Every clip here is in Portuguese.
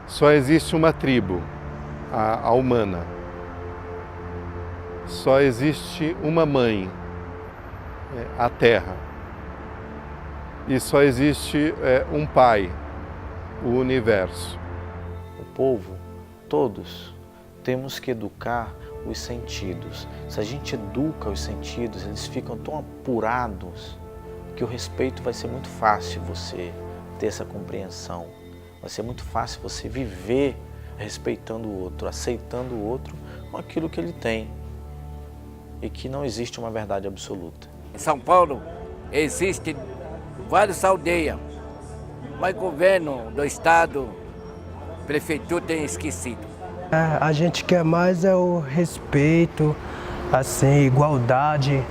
Só existe uma tribo, a humana. Só existe uma mãe, a Terra. E só existe um pai, o universo. O povo, todos, temos que educar os sentidos. Se a gente educa os sentidos, eles ficam tão apurados que o respeito vai ser muito fácil você ter essa compreensão. Vai ser muito fácil você viver respeitando o outro, aceitando o outro com aquilo que ele tem. E que não existe uma verdade absoluta. Em São Paulo existem várias aldeias, mas o governo do estado, prefeitura tem esquecido. A gente quer mais o respeito, assim, igualdade.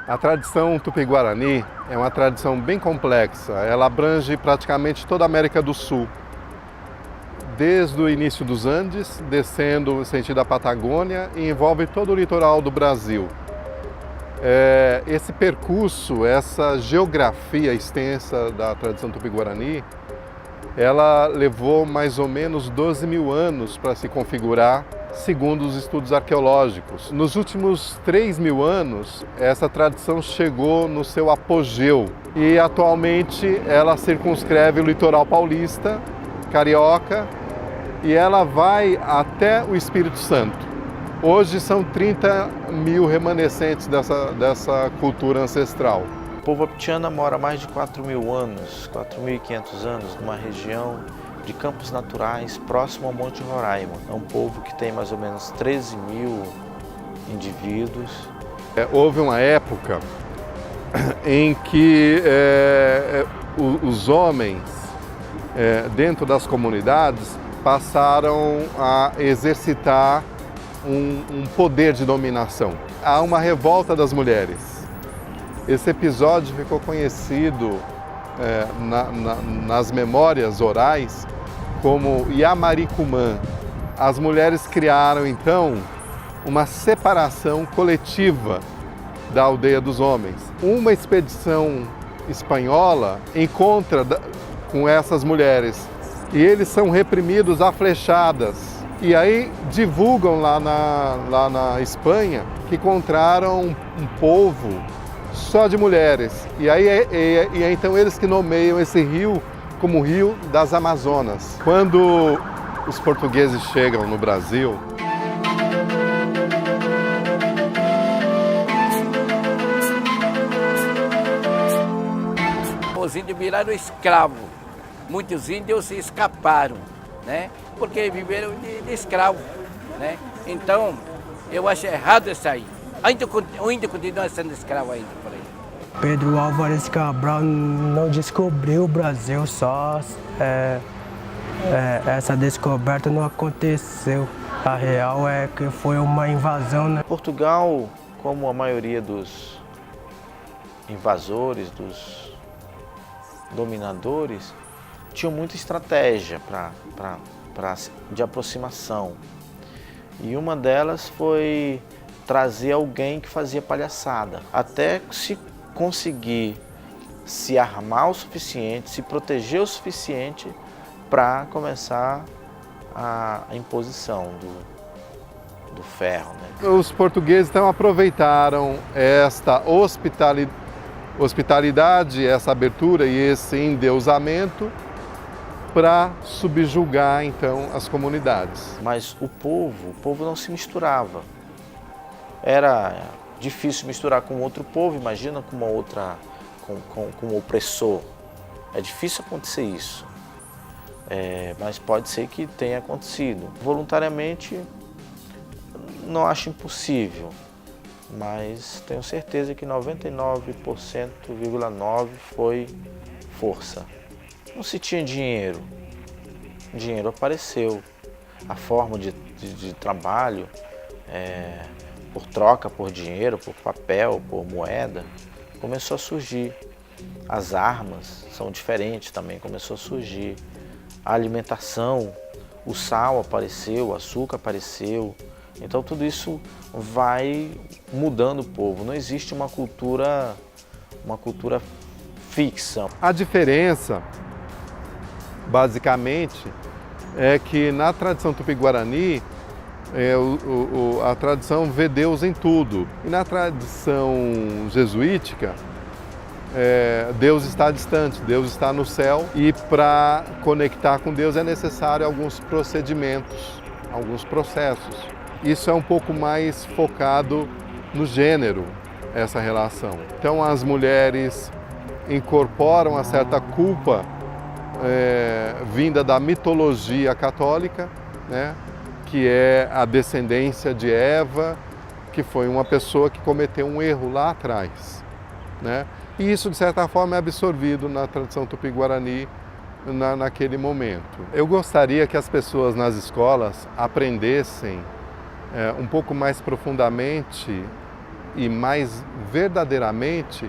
A tradição Tupi-Guarani é uma tradição bem complexa. Ela abrange praticamente toda a América do Sul. Desde o início dos Andes, descendo no sentido da Patagônia e envolve todo o litoral do Brasil. Esse percurso, essa geografia extensa da tradição Tupi-Guarani, ela levou mais ou menos 12 mil anos para se configurar, segundo os estudos arqueológicos. Nos últimos 3 mil anos, essa tradição chegou no seu apogeu e atualmente ela circunscreve o litoral paulista, carioca, e ela vai até o Espírito Santo. Hoje são 30 mil remanescentes dessa cultura ancestral. O povo Apitiana mora há mais de 4 mil anos, 4.500 anos, numa região de campos naturais próximo ao Monte Roraima. É um povo que tem mais ou menos 13 mil indivíduos. Houve uma época em que os homens dentro das comunidades passaram a exercitar um poder de dominação. Há uma revolta das mulheres. Esse episódio ficou conhecido nas memórias orais como Yamaricumã. As mulheres criaram então uma separação coletiva da aldeia dos homens. Uma expedição espanhola encontra com essas mulheres e eles são reprimidos a flechadas. E aí divulgam lá na Espanha que encontraram um povo só de mulheres. E aí é então eles que nomeiam esse rio como o Rio das Amazonas. Quando os portugueses chegam no Brasil, os índios viraram escravos. Muitos índios escaparam, né? Porque viveram de escravo, né? Então, eu acho errado isso aí. O índio continua sendo escravo ainda por aí. Pedro Álvares Cabral não descobriu o Brasil, só essa descoberta não aconteceu. A real é que foi uma invasão, né? Portugal, como a maioria dos invasores, dos dominadores, tinha muita estratégia de aproximação. E uma delas foi trazer alguém que fazia palhaçada, até se conseguir se armar o suficiente, se proteger o suficiente para começar a imposição do ferro, né? Os portugueses então aproveitaram esta hospitalidade, essa abertura e esse endeusamento para subjugar então as comunidades. Mas o povo não se misturava. Era difícil misturar com outro povo, imagina com uma outra, com um opressor. É difícil acontecer isso, mas pode ser que tenha acontecido. Voluntariamente, não acho impossível, mas tenho certeza que 99,9% foi força. Não se tinha dinheiro, o dinheiro apareceu. A forma de trabalho, por troca por dinheiro, por papel, por moeda, começou a surgir. As armas são diferentes também, começou a surgir. A alimentação, o sal apareceu, o açúcar apareceu. Então tudo isso vai mudando o povo. Não existe uma cultura fixa. A diferença, basicamente, é que na tradição tupi-guarani, a tradição vê Deus em tudo. E na tradição jesuítica, Deus está distante, Deus está no céu, e para conectar com Deus é necessário alguns procedimentos, alguns processos. Isso é um pouco mais focado no gênero, essa relação. Então as mulheres incorporam uma certa culpa vinda da mitologia católica, né? Que é a descendência de Eva, que foi uma pessoa que cometeu um erro lá atrás, né? E isso, de certa forma, é absorvido na tradição tupi-guarani naquele momento. Eu gostaria que as pessoas nas escolas aprendessem um pouco mais profundamente e mais verdadeiramente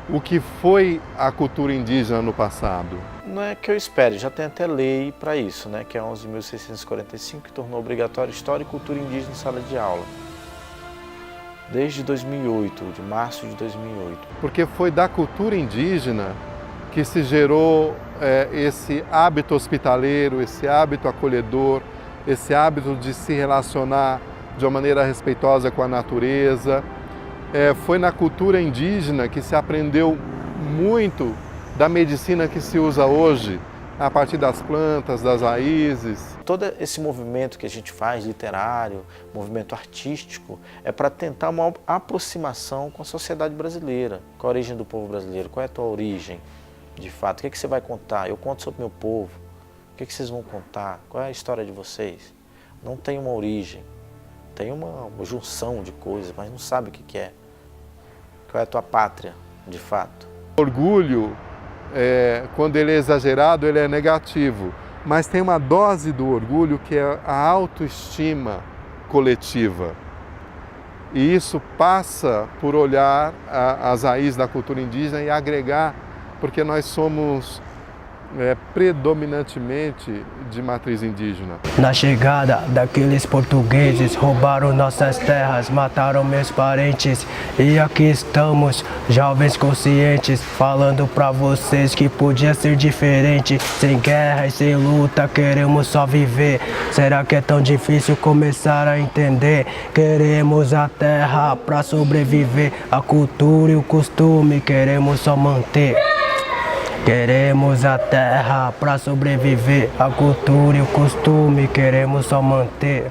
o que foi a cultura indígena no passado. Não é que eu espere, já tem até lei para isso, né? Que é a 11.645, que tornou obrigatório História e Cultura Indígena em sala de aula. Desde 2008, de março de 2008. Porque foi da cultura indígena que se gerou esse hábito hospitaleiro, esse hábito acolhedor, esse hábito de se relacionar de uma maneira respeitosa com a natureza. Foi na cultura indígena que se aprendeu muito da medicina que se usa hoje, a partir das plantas, das raízes. Todo esse movimento que a gente faz, literário, movimento artístico, é para tentar uma aproximação com a sociedade brasileira, com a origem do povo brasileiro. Qual é a tua origem, de fato? O que você vai contar? Eu conto sobre o meu povo. O que vocês vão contar? Qual é a história de vocês? Não tem uma origem, tem uma junção de coisas, mas não sabe o que é. Qual é a tua pátria, de fato? Orgulho, quando ele é exagerado, ele é negativo. Mas tem uma dose do orgulho que é a autoestima coletiva. E isso passa por olhar as raízes da cultura indígena e agregar, porque nós somos predominantemente de matriz indígena. Na chegada daqueles portugueses, roubaram nossas terras, mataram meus parentes. E aqui estamos, jovens conscientes, falando pra vocês que podia ser diferente. Sem guerra e sem luta, queremos só viver. Será que é tão difícil começar a entender? Queremos a terra pra sobreviver, a cultura e o costume queremos só manter. Queremos a terra para sobreviver, a cultura e o costume queremos só manter.